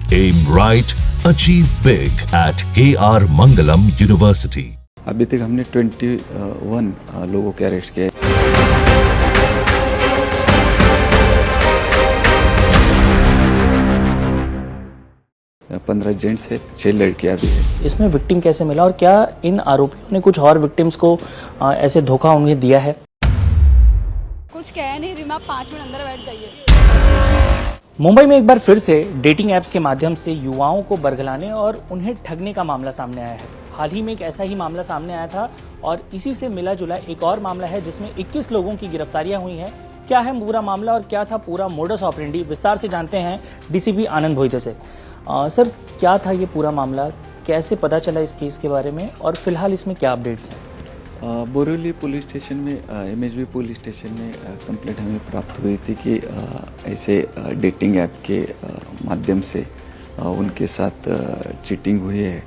Aim right, achieve big at KR Mangalam University. अभी तक हमने 21 लोगों के अरेस्ट किए। 15 जेंट्स है, 6 लड़कियां भी है। इसमें विक्टिम कैसे मिला और क्या इन आरोपियों ने कुछ और विक्टिम्स को ऐसे धोखा उन्हें दिया है? कुछ कह नहीं रही मैं, 5 मिनट अंदर बैठ जाइए। मुंबई में एक बार फिर से डेटिंग ऐप्स के माध्यम से युवाओं को बरगलाने और उन्हें ठगने का मामला सामने आया है। हाल ही में एक ऐसा ही मामला सामने आया था और इसी से मिला जुला एक और मामला है जिसमें 21 लोगों की गिरफ्तारियां हुई हैं। क्या है पूरा मामला और क्या था पूरा मोडस ऑपरेंडी, विस्तार से जानते हैं डीसीपी आनंद भोईते से। सर, क्या था ये पूरा मामला, कैसे पता चला इस केस के बारे में और फिलहाल इसमें क्या अपडेट्स हैं? बोरीवली पुलिस स्टेशन में एमएचबी पुलिस स्टेशन में कंप्लेंट हमें प्राप्त हुई थी कि ऐसे डेटिंग ऐप के माध्यम से उनके साथ चीटिंग हुई है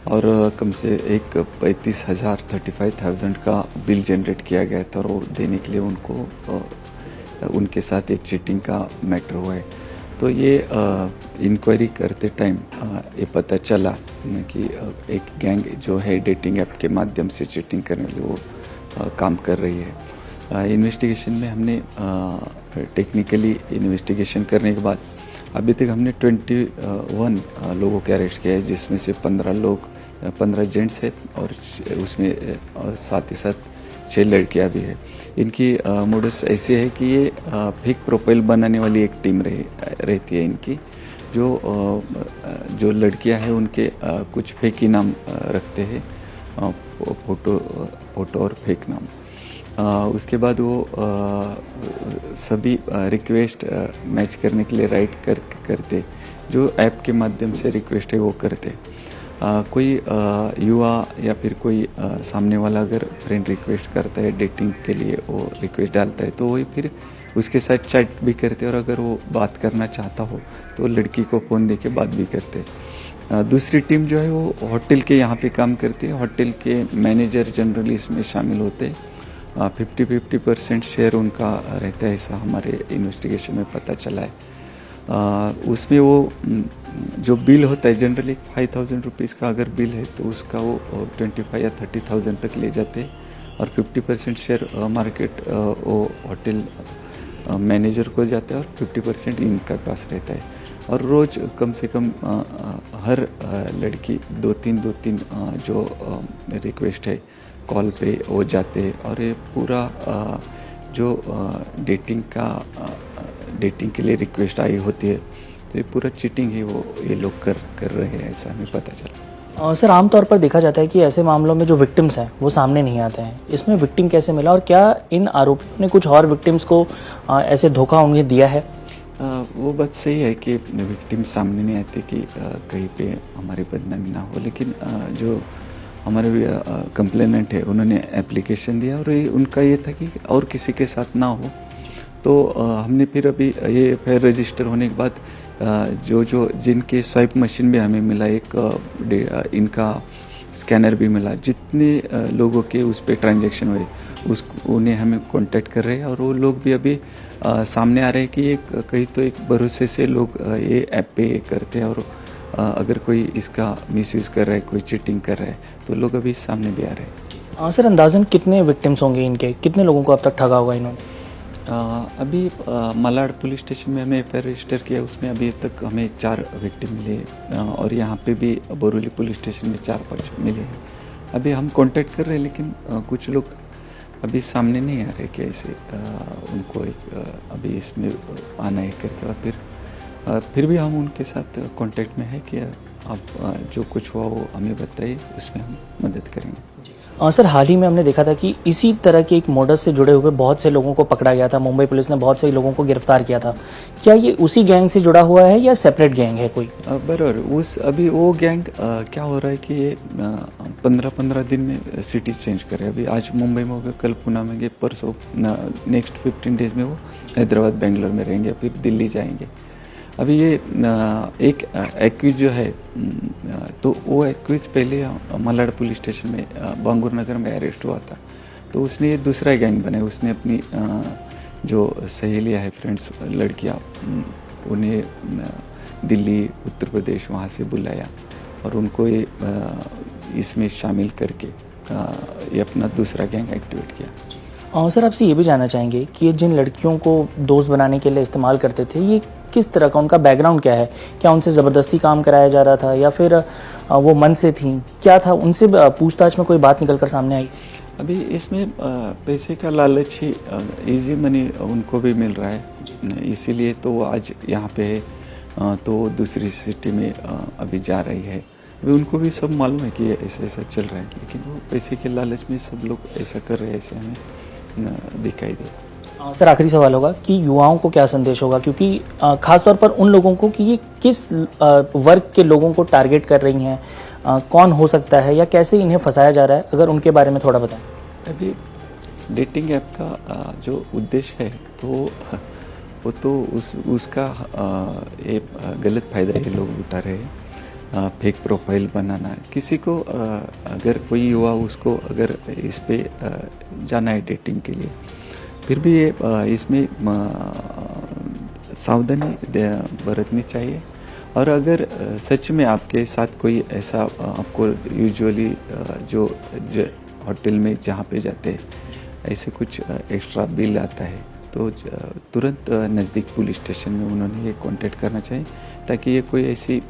और कम से एक 35,000 का बिल जनरेट किया गया था और वो देने के लिए उनको उनके साथ एक चीटिंग का मैटर हुआ है। तो ये इंक्वायरी करते टाइम ये पता चला कि एक गैंग जो है डेटिंग ऐप के माध्यम से चीटिंग करने के लिए वो काम कर रही है। इन्वेस्टिगेशन में हमने टेक्निकली इन्वेस्टिगेशन करने के बाद अभी तक हमने 21 लोगों के अरेस्ट किया है, जिसमें से 15 जेंट्स है और उसमें साथ ही साथ 6 लड़कियां भी है। इनकी मोडस ऐसी है कि ये फेक प्रोफाइल बनाने वाली एक टीम रहती है इनकी। जो लड़कियां हैं उनके कुछ फेक ही नाम रखते हैं, फोटो और फेक नाम। उसके बाद वो सभी रिक्वेस्ट मैच करने के लिए राइट करते, जो ऐप के माध्यम से रिक्वेस्ट है वो करते। कोई युवा या फिर कोई सामने वाला अगर फ्रेंड रिक्वेस्ट करता है डेटिंग के लिए, वो रिक्वेस्ट डालता है तो वही फिर उसके साथ चैट भी करते और अगर वो बात करना चाहता हो तो लड़की को फ़ोन देके बात भी करते। दूसरी टीम जो है वो होटल के यहाँ पे काम करती है। होटल के मैनेजर जनरली इसमें शामिल होते। 50% शेयर उनका रहता है, ऐसा हमारे इन्वेस्टिगेशन में पता चला है। उसमें वो जो बिल होता है जनरली 5,000 रुपीज़ का अगर बिल है तो उसका वो 25 या 30,000 तक ले जाते हैं और 50% शेयर मार्केट वो होटल मैनेजर को जाता है और 50% इनका पास रहता है। और रोज़ कम से कम हर लड़की 2-3 जो रिक्वेस्ट है कॉल पे वो जाते हैं और ये पूरा जो डेटिंग के लिए रिक्वेस्ट आई होती है तो ये पूरा चीटिंग ही वो ये लोग कर रहे हैं, ऐसा हमें पता चला। सर, आमतौर पर देखा जाता है कि ऐसे मामलों में जो विक्टिम्स हैं वो सामने नहीं आते हैं। इसमें विक्टिम कैसे मिला और क्या इन आरोपियों ने कुछ और विक्टिम्स को ऐसे धोखा उन्हें दिया है? वो बात सही है कि विक्टिम सामने नहीं आते कि कहीं पे हमारी बदनामी ना हो, लेकिन जो हमारे कंप्लेनेंट है उन्होंने एप्लीकेशन दिया और उनका ये था कि और किसी के साथ ना हो। तो हमने फिर अभी ये एफआईआर रजिस्टर होने के बाद जो जिनके स्वाइप मशीन भी हमें मिला, एक इनका स्कैनर भी मिला, जितने लोगों के उस पर ट्रांजैक्शन हुए उन्हें हमें कांटेक्ट कर रहे हैं और वो लोग भी अभी सामने आ रहे हैं कि कहीं तो एक भरोसे से लोग ये ऐप पे करते हैं और अगर कोई इसका मिसयूज़ कर रहा है, कोई चीटिंग कर रहा है तो लोग अभी सामने भी आ रहे हैं। सर, अंदाजन कितने विक्टिम्स होंगे इनके, कितने लोगों को अब तक ठगा होगा इन्होंने? अभी मलाड पुलिस स्टेशन में हमें एफआईआर रजिस्टर किया, उसमें अभी तक हमें 4 विक्टिम मिले और यहाँ पे भी बोरीवली पुलिस स्टेशन में 4-5 मिले हैं। अभी हम कांटेक्ट कर रहे हैं लेकिन कुछ लोग अभी सामने नहीं आ रहे कि ऐसे उनको अभी इसमें आना है करके, और फिर भी हम उनके साथ कांटेक्ट में है कि आप जो कुछ हुआ वो हमें बताइए, उसमें हम मदद करेंगे। सर, हाल ही में हमने देखा था कि इसी तरह के एक मोडस से जुड़े हुए बहुत से लोगों को पकड़ा गया था। मुंबई पुलिस ने बहुत से लोगों को गिरफ्तार किया था। क्या ये उसी गैंग से जुड़ा हुआ है या सेपरेट गैंग है कोई? बराबर अभी वो गैंग क्या हो रहा है कि ये 15 दिन में सिटी चेंज करे। अभी आज मुंबई में हो गए, कल पुणे में गए, परसों नेक्स्ट 15 डेज में वो हैदराबाद बेंगलोर में रहेंगे, फिर दिल्ली जाएंगे। अभी ये एक एक्यूज जो है तो वो एक्यूज पहले मलाड पुलिस स्टेशन में बांगूर नगर में अरेस्ट हुआ था, तो उसने ये दूसरा गैंग बनाया। उसने अपनी जो सहेलियाँ है, फ्रेंड्स, लड़कियाँ, उन्हें दिल्ली, उत्तर प्रदेश वहाँ से बुलाया और उनको इसमें शामिल करके ये अपना दूसरा गैंग एक्टिवेट किया। सर आपसे ये भी जानना चाहेंगे कि ये जिन लड़कियों को दोस्त बनाने के लिए इस्तेमाल करते थे, ये किस तरह का, उनका बैकग्राउंड क्या है? क्या उनसे ज़बरदस्ती काम कराया जा रहा था या फिर वो मन से थी? क्या था? उनसे पूछताछ में कोई बात निकल कर सामने आई? अभी इसमें पैसे का लालच ही, इजी मनी उनको भी मिल रहा है, इसीलिए तो आज यहाँ पे है, तो दूसरी सिटी में अभी जा रही है। अभी उनको भी सब मालूम है कि ऐसा ऐसा चल रहा है, लेकिन वो पैसे के लालच में सब लोग ऐसा कर रहे हैं, ऐसे हमें दिखाई दे। सर आखिरी सवाल होगा कि युवाओं को क्या संदेश होगा, क्योंकि खासतौर पर उन लोगों को कि ये किस वर्ग के लोगों को टारगेट कर रही हैं, कौन हो सकता है या कैसे इन्हें फंसाया जा रहा है, अगर उनके बारे में थोड़ा बताएं। अभी डेटिंग ऐप का जो उद्देश्य है तो वो तो उसका ये गलत फ़ायदा ये लोग उठा रहे हैं। फेक प्रोफाइल बनाना, किसी को अगर कोई युवा उसको अगर इस पे जाना है डेटिंग के लिए, फिर भी ये इसमें सावधानी बरतनी चाहिए। और अगर सच में आपके साथ कोई ऐसा आपको यूजुअली जो होटल में जहाँ पे जाते हैं ऐसे कुछ एक्स्ट्रा बिल आता है तो तुरंत नज़दीक पुलिस स्टेशन में उन्होंने ये कांटेक्ट करना चाहिए, ताकि ये कोई ऐसी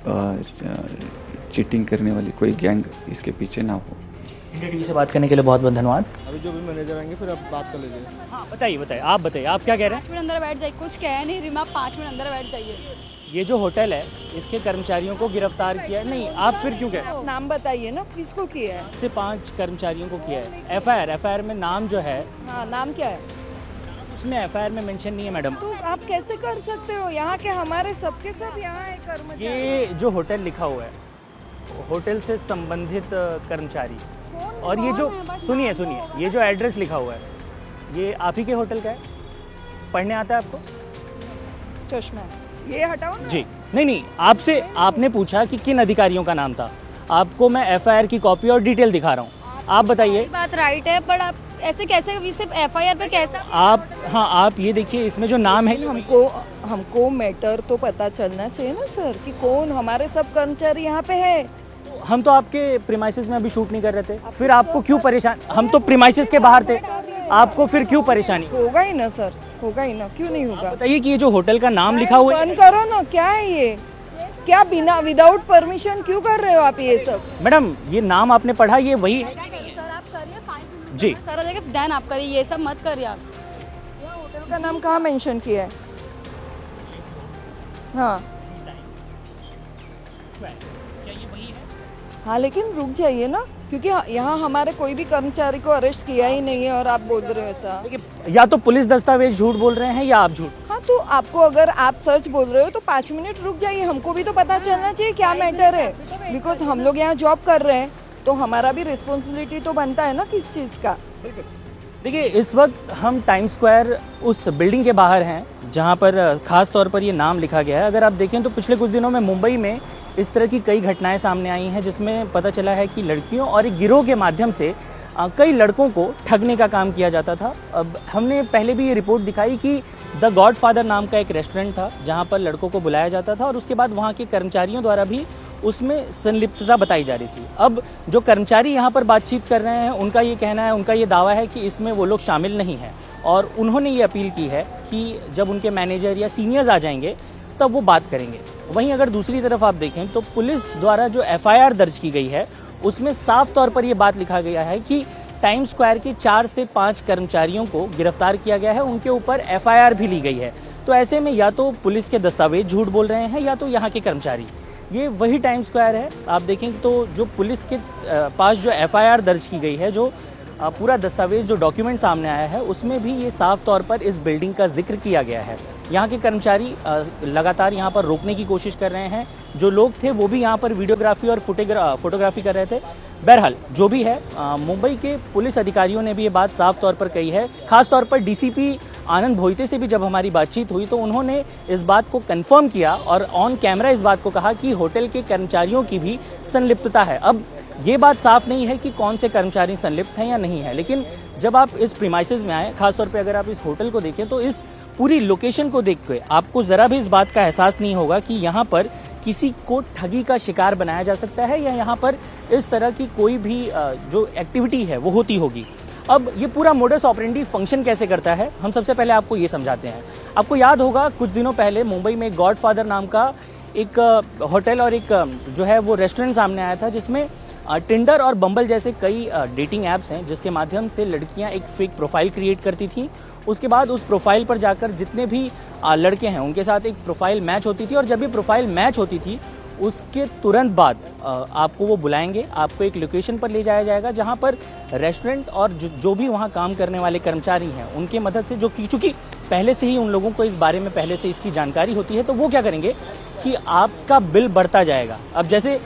चीटिंग करने वाली कोई गैंग इसके पीछे ना हो। इंडिया टीवी से बात करने के लिए बहुत बहुत धन्यवाद। अभी जो भी मैनेजर आएंगे फिर आप बात कर लीजिए। हाँ बताइए, आप बताइए, आप क्या कह रहे हैं? 5 मिनट अंदर बैठ जाइए, कुछ कह नहीं रही मैं, 5 मिनट अंदर बैठ जाइए। ये जो होटल है इसके कर्मचारियों को गिरफ्तार किया है। नहीं, आप फिर क्यों कह रहे हैं? नाम बताइए ना, किसको किया है? से 5 कर्मचारियों को किया है। एफआईआर में नाम जो है, हाँ नाम क्या है? उसमें एफआईआर में मेंशन नहीं है मैडम। तो आप कैसे कर सकते हो? यहाँ के हमारे सबके सब यहाँ है कर्मचारी। ये जो होटल लिखा हुआ है, होटल से संबंधित कर्मचारी, और ये जो सुनिए ये जो एड्रेस लिखा हुआ है ये आप ही के होटल का है? पढ़ने आता है आपको? चश्मा ये हटाओ ना। जी नहीं, आपसे आपने पूछा कि किन अधिकारियों का नाम था, आपको मैं एफआईआर की कॉपी और डिटेल दिखा रहा हूँ। आप बताइए। बात राइट है, पर आप ऐसे कैसे सिर्फ एफआईआर पे कैसे? आप ये देखिए, इसमें जो नाम है, हमको मैटर तो पता चलना चाहिए ना सर, कि कौन हमारे सब कर्मचारी यहाँ पे है। हम तो आपके प्रीमाइसेस में अभी शूट नहीं कर रहे थे, फिर आपको क्यों परेशान? हम तो प्रीमाइसेस के बाहर थे, आपको फिर क्यों परेशानी? होगा ही ना सर, होगा ही ना, क्यों नहीं होगा? बताइए कि ये जो होटल का नाम लिखा हुआ है, बंद करो ना। क्या है ये? क्या बिना विदाउट परमिशन क्यों कर रहे हो आप ये सब? मैडम ये नाम आपने पढ़ा, ये वही है? सर आप करिए 5 मिनट जी। सारा जगह ध्यान आप करिए, ये सब मत करिए आप। होटल का नाम कहाँ मेंशन किया है? हाँ हाँ, लेकिन रुक जाइए ना, क्योंकि यहाँ हमारे कोई भी कर्मचारी को अरेस्ट किया ही नहीं है और आप बोल रहे हो ऐसा। देखिए, या तो पुलिस दस्तावेज झूठ बोल रहे हैं या आप झूठ। हाँ तो आपको अगर आप सच बोल रहे हो तो 5 मिनट रुक जाइए, हमको भी तो पता चलना चाहिए क्या मैटर है। बिकॉज हम लोग यहाँ जॉब कर रहे हैं तो हमारा भी रिस्पॉन्सिबिलिटी तो बनता है ना किस चीज़ का। देखिए, इस वक्त हम टाइम स्क्वायर उस बिल्डिंग के बाहर हैं जहाँ पर खास तौर पर ये नाम लिखा गया है। अगर आप देखें तो पिछले कुछ दिनों में मुंबई में इस तरह की कई घटनाएं सामने आई हैं, जिसमें पता चला है कि लड़कियों और एक गिरोह के माध्यम से कई लड़कों को ठगने का काम किया जाता था। अब हमने पहले भी ये रिपोर्ट दिखाई कि द गॉडफादर नाम का एक रेस्टोरेंट था जहाँ पर लड़कों को बुलाया जाता था और उसके बाद वहाँ के कर्मचारियों द्वारा भी उसमें संलिप्तता बताई जा रही थी। अब जो कर्मचारी यहाँ पर बातचीत कर रहे हैं, उनका ये कहना है, उनका ये दावा है कि इसमें वो लोग शामिल नहीं हैं और उन्होंने ये अपील की है कि जब उनके मैनेजर या सीनियर्स आ जाएंगे तब वो बात करेंगे। वहीं अगर दूसरी तरफ आप देखें तो पुलिस द्वारा जो एफआईआर दर्ज की गई है उसमें साफ तौर पर ये बात लिखा गया है कि टाइम स्क्वायर के 4 से 5 कर्मचारियों को गिरफ्तार किया गया है, उनके ऊपर एफआईआर भी ली गई है। तो ऐसे में या तो पुलिस के दस्तावेज झूठ बोल रहे हैं या तो यहाँ के कर्मचारी। ये वही टाइम स्क्वायर है। आप देखें तो जो पुलिस के पास जो एफआईआर दर्ज की गई है, जो पूरा दस्तावेज जो डॉक्यूमेंट सामने आया है, उसमें भी ये साफ तौर पर इस बिल्डिंग का जिक्र किया गया है। यहाँ के कर्मचारी लगातार यहाँ पर रोकने की कोशिश कर रहे हैं। जो लोग थे वो भी यहाँ पर वीडियोग्राफी और फोटोग्राफी कर रहे थे। बहरहाल जो भी है, मुंबई के पुलिस अधिकारियों ने भी ये बात साफ तौर पर कही है। खास तौर पर डीसीपी आनंद भोईते से भी जब हमारी बातचीत हुई तो उन्होंने इस बात को कंफर्म किया और ऑन कैमरा इस बात को कहा कि होटल के कर्मचारियों की भी संलिप्तता है। अब ये बात साफ नहीं है कि कौन से कर्मचारी संलिप्त हैं या नहीं है, लेकिन जब आप इस प्रीमाइसेस में आए, खासतौर पे अगर आप इस होटल को देखें तो इस पूरी लोकेशन को देख के आपको जरा भी इस बात का एहसास नहीं होगा कि यहाँ पर किसी को ठगी का शिकार बनाया जा सकता है या यहाँ पर इस तरह की कोई भी जो एक्टिविटी है वो होती होगी। अब ये पूरा मोडस ऑपरेंडी फंक्शन कैसे करता है, हम सबसे पहले आपको ये समझाते हैं। आपको याद होगा कुछ दिनों पहले मुंबई में गॉडफादर नाम का एक होटल और एक जो है वो रेस्टोरेंट सामने आया था, जिसमें टिंडर और बम्बल जैसे कई डेटिंग ऐप्स हैं जिसके माध्यम से लड़कियां एक फेक प्रोफाइल क्रिएट करती थी। उसके बाद उस प्रोफाइल पर जाकर जितने भी लड़के हैं उनके साथ एक प्रोफाइल मैच होती थी, और जब ये प्रोफाइल मैच होती थी उसके तुरंत बाद आपको वो बुलाएंगे, आपको एक लोकेशन पर ले जाया जाएगा जहां पर रेस्टोरेंट और जो भी वहां काम करने वाले कर्मचारी हैं उनके मदद से, जो कि चूंकि पहले से ही उन लोगों को इस बारे में पहले से इसकी जानकारी होती है, तो वो क्या करेंगे कि आपका बिल बढ़ता जाएगा। अब जैसे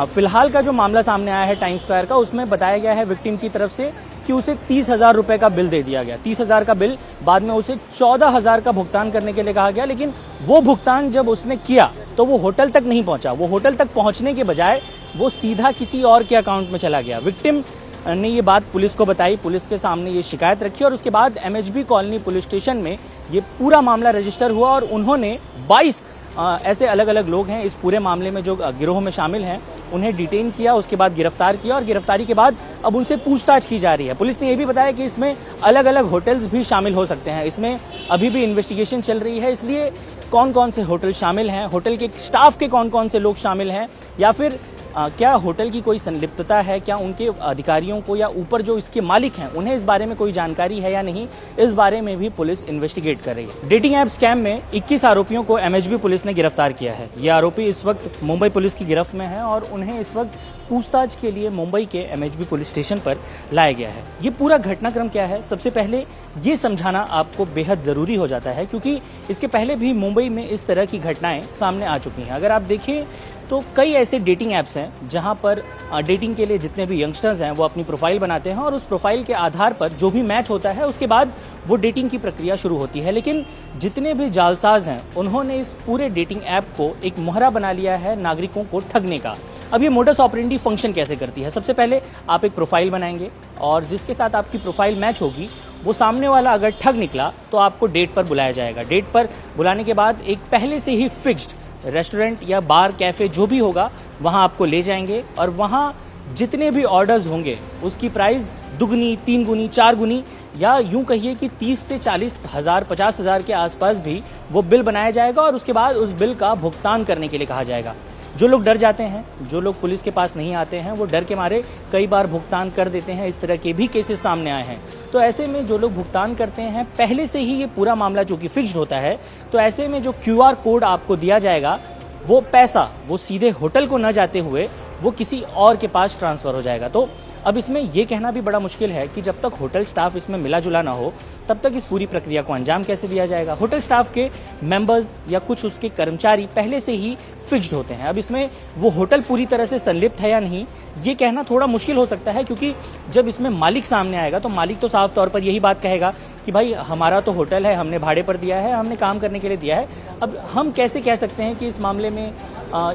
फिलहाल का जो मामला सामने आया है टाइम स्क्वायर का, उसमें बताया गया है विक्टिम की तरफ से कि उसे 30,000 रुपए का बिल दे दिया गया। 30,000 का बिल, बाद में उसे 14,000 का भुगतान करने के लिए कहा गया, लेकिन वो भुगतान जब उसने किया तो वो होटल तक नहीं पहुंचा। वो होटल तक पहुंचने के बजाय वो सीधा किसी और के अकाउंट में चला गया। विक्टिम ने ये बात पुलिस को बताई, पुलिस के सामने ये शिकायत रखी, और उसके बाद MHB कॉलोनी पुलिस स्टेशन में ये पूरा मामला रजिस्टर हुआ और उन्होंने 22 ऐसे अलग अलग लोग हैं इस पूरे मामले में जो गिरोह में शामिल हैं, उन्हें डिटेन किया, उसके बाद गिरफ्तार किया, और गिरफ्तारी के बाद अब उनसे पूछताछ की जा रही है। पुलिस ने यह भी बताया कि इसमें अलग अलग होटल्स भी शामिल हो सकते हैं। इसमें अभी भी इन्वेस्टिगेशन चल रही है, इसलिए कौन कौन से होटल शामिल हैं, होटल के स्टाफ के कौन कौन से लोग शामिल हैं, या फिर क्या होटल की कोई संलिप्तता है, क्या उनके अधिकारियों को या ऊपर जो इसके मालिक हैं उन्हें इस बारे में कोई जानकारी है या नहीं, इस बारे में भी पुलिस इन्वेस्टिगेट कर रही है। डेटिंग ऐप स्कैम में 21 आरोपियों को MHB पुलिस ने गिरफ्तार किया है। ये आरोपी इस वक्त मुंबई पुलिस की गिरफ्त में हैं और उन्हें इस वक्त पूछताछ के लिए मुंबई के MHB पुलिस स्टेशन पर लाया गया है। ये पूरा घटनाक्रम क्या है, सबसे पहले ये समझाना आपको बेहद ज़रूरी हो जाता है, क्योंकि इसके पहले भी मुंबई में इस तरह की घटनाएं सामने आ चुकी हैं। अगर आप देखें तो कई ऐसे डेटिंग ऐप्स हैं जहां पर डेटिंग के लिए जितने भी यंगस्टर्स हैं वो अपनी प्रोफाइल बनाते हैं, और उस प्रोफाइल के आधार पर जो भी मैच होता है उसके बाद वो डेटिंग की प्रक्रिया शुरू होती है। लेकिन जितने भी जालसाज हैं उन्होंने इस पूरे डेटिंग ऐप को एक मोहरा बना लिया है नागरिकों को ठगने का। अब ये मोडस ऑपरेंडी फंक्शन कैसे करती है, सबसे पहले आप एक प्रोफाइल बनाएंगे और जिसके साथ आपकी प्रोफाइल मैच होगी वो सामने वाला अगर ठग निकला तो आपको डेट पर बुलाया जाएगा। डेट पर बुलाने के बाद एक पहले से ही फिक्स्ड रेस्टोरेंट या बार, कैफे जो भी होगा वहां आपको ले जाएंगे, और वहां जितने भी ऑर्डर्स होंगे उसकी प्राइस दुगनी, 3 गुनी, 4 गुनी, या यूं कहिए कि 30 से 40,000, 50,000 के आसपास भी वो बिल बनाया जाएगा, और उसके बाद उस बिल का भुगतान करने के लिए कहा जाएगा। जो लोग डर जाते हैं, जो लोग पुलिस के पास नहीं आते हैं, वो डर के मारे कई बार भुगतान कर देते हैं। इस तरह के भी केसेस सामने आए हैं। तो ऐसे में जो लोग भुगतान करते हैं, पहले से ही ये पूरा मामला जो कि फिक्स्ड होता है, तो ऐसे में जो QR कोड आपको दिया जाएगा वो पैसा वो सीधे होटल को न जाते हुए वो किसी और के पास ट्रांसफ़र हो जाएगा। तो अब इसमें ये कहना भी बड़ा मुश्किल है कि जब तक होटल स्टाफ इसमें मिला जुला ना हो तब तक इस पूरी प्रक्रिया को अंजाम कैसे दिया जाएगा। होटल स्टाफ के मेंबर्स या कुछ उसके कर्मचारी पहले से ही फिक्स्ड होते हैं। अब इसमें वो होटल पूरी तरह से संलिप्त है या नहीं ये कहना थोड़ा मुश्किल हो सकता है, क्योंकि जब इसमें मालिक सामने आएगा तो मालिक तो साफ तौर पर यही बात कहेगा कि भाई हमारा तो होटल है, हमने भाड़े पर दिया है, हमने काम करने के लिए दिया है। अब हम कैसे कह सकते हैं कि इस मामले में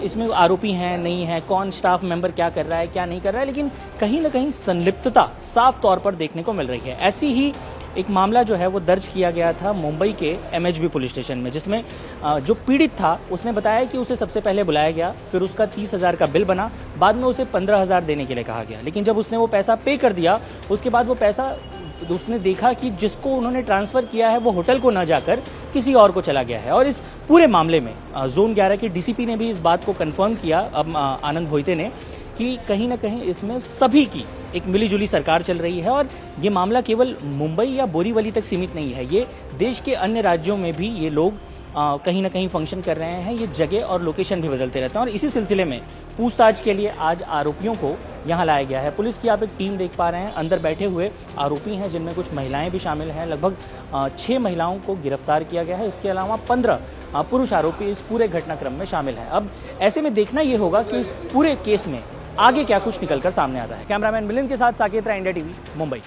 इसमें आरोपी हैं नहीं है, कौन स्टाफ मेंबर क्या कर रहा है क्या नहीं कर रहा है, लेकिन कहीं ना कहीं संलिप्तता साफ तौर पर देखने को मिल रही है। ऐसी ही एक मामला जो है वो दर्ज किया गया था मुंबई के MHB पुलिस स्टेशन में, जिसमें जो पीड़ित था उसने बताया कि उसे सबसे पहले बुलाया गया, फिर उसका 30,000 का बिल बना, बाद में उसे 15,000 देने के लिए कहा गया। लेकिन जब उसने वो पैसा पे कर दिया उसके बाद वो पैसा उसने देखा कि जिसको उन्होंने ट्रांसफ़र किया है वो होटल को न जाकर किसी और को चला गया है। और इस पूरे मामले में जोन 11 के DCP ने भी इस बात को कंफर्म किया, अब आनंद भोईते ने, कि कहीं ना कहीं इसमें सभी की एक मिलीजुली सरकार चल रही है, और ये मामला केवल मुंबई या बोरीवली तक सीमित नहीं है, ये देश के अन्य राज्यों में भी ये लोग कहीं ना कहीं फंक्शन कर रहे हैं। ये जगह और लोकेशन भी बदलते रहते हैं, और इसी सिलसिले में पूछताछ के लिए आज आरोपियों को यहाँ लाया गया है। पुलिस की आप एक टीम देख पा रहे हैं, अंदर बैठे हुए आरोपी हैं जिनमें कुछ महिलाएं भी शामिल हैं। लगभग 6 महिलाओं को गिरफ्तार किया गया है। इसके अलावा 15 पुरुष आरोपी इस पूरे घटनाक्रम में शामिल हैं। अब ऐसे में देखना ये होगा कि इस पूरे केस में आगे क्या कुछ निकलकर सामने आता है। कैमरामैन मिलिंद के साथ साकेत राय, इंडिया TV, मुंबई।